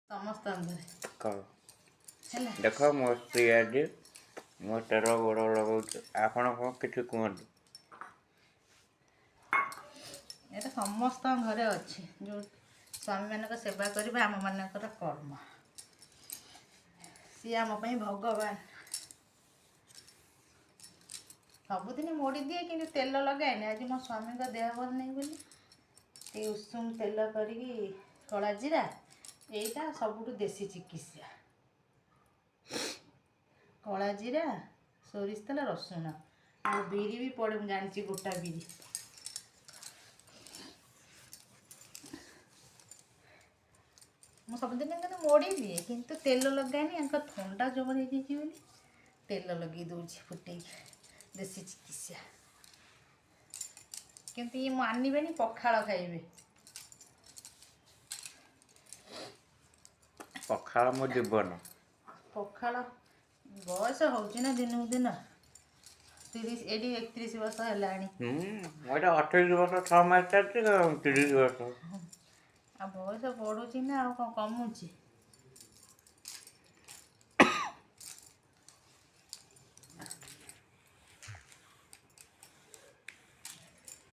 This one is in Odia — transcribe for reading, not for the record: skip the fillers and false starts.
ସମସ୍ତଙ୍କ କହ ହେଲା। ଦେଖ ମୋ ସ୍ତ୍ରୀ ଆଜି ମୋ ତେଲ ଗୋଡ଼ ଲଗାଉଛି। ଆପଣ କ'ଣ କିଛି କୁହନ୍ତୁ? ଏଇଟା ସମସ୍ତଙ୍କ ଘରେ ଅଛି, ଯେଉଁ ସ୍ୱାମୀମାନଙ୍କ ସେବା କରିବା ଆମମାନଙ୍କର କର୍ମ। ସିଏ ଆମ ପାଇଁ ଭଗବାନ। ସବୁଦିନ ମୋଡ଼ି ଦିଏ କିନ୍ତୁ ତେଲ ଲଗାଏନି। ଆଜି ମୋ ସ୍ୱାମୀଙ୍କ ଦେହ ଭଲ ନାହିଁ ବୋଲି ଟିକେ ଉଷୁମ ତେଲ କରିକି କଳା ଜିରା, ଏଇଟା ସବୁଠୁ ଦେଶୀ ଚିକିତ୍ସା। କଳା ଜିରା, ସୋରିଷ ତେଲ, ରସୁଣ ଆଉ ବିରି ବି ପଡ଼େ, ମୁଁ ଜାଣିଛି ଗୋଟା ବିରି। ମୁଁ ସବୁଦିନ କିନ୍ତୁ ମୋଡ଼ି ଦିଏ କିନ୍ତୁ ତେଲ ଲଗାଏନି। ୟାଙ୍କ ଥଣ୍ଡା ଜୋର ହେଇଯାଇଛି ବୋଲି ତେଲ ଲଗେଇ ଦେଉଛି ଫୁଟେଇକି, ଦେଶୀ ଚିକିତ୍ସା। କିନ୍ତୁ ଇଏ ମାନିବେନି, ପଖାଳ ଖାଇବେ। ପଖାଳ ମୋ ଜୀବନ। ପଖାଳ ବୟସ ହେଉଛି ନା ଦିନକୁ ଦିନ। 30 ଏଇଠି 31 ବର୍ଷ ହେଲାଣି। ମୁଁ ଏଇଟା 28 ବର୍ଷ 6 ମାସ ଚାଲିଛି, 30 ବର୍ଷ। ଆଉ ବୟସ ବଢ଼ୁଛି ନା ଆଉ କ'ଣ କମୁଛି?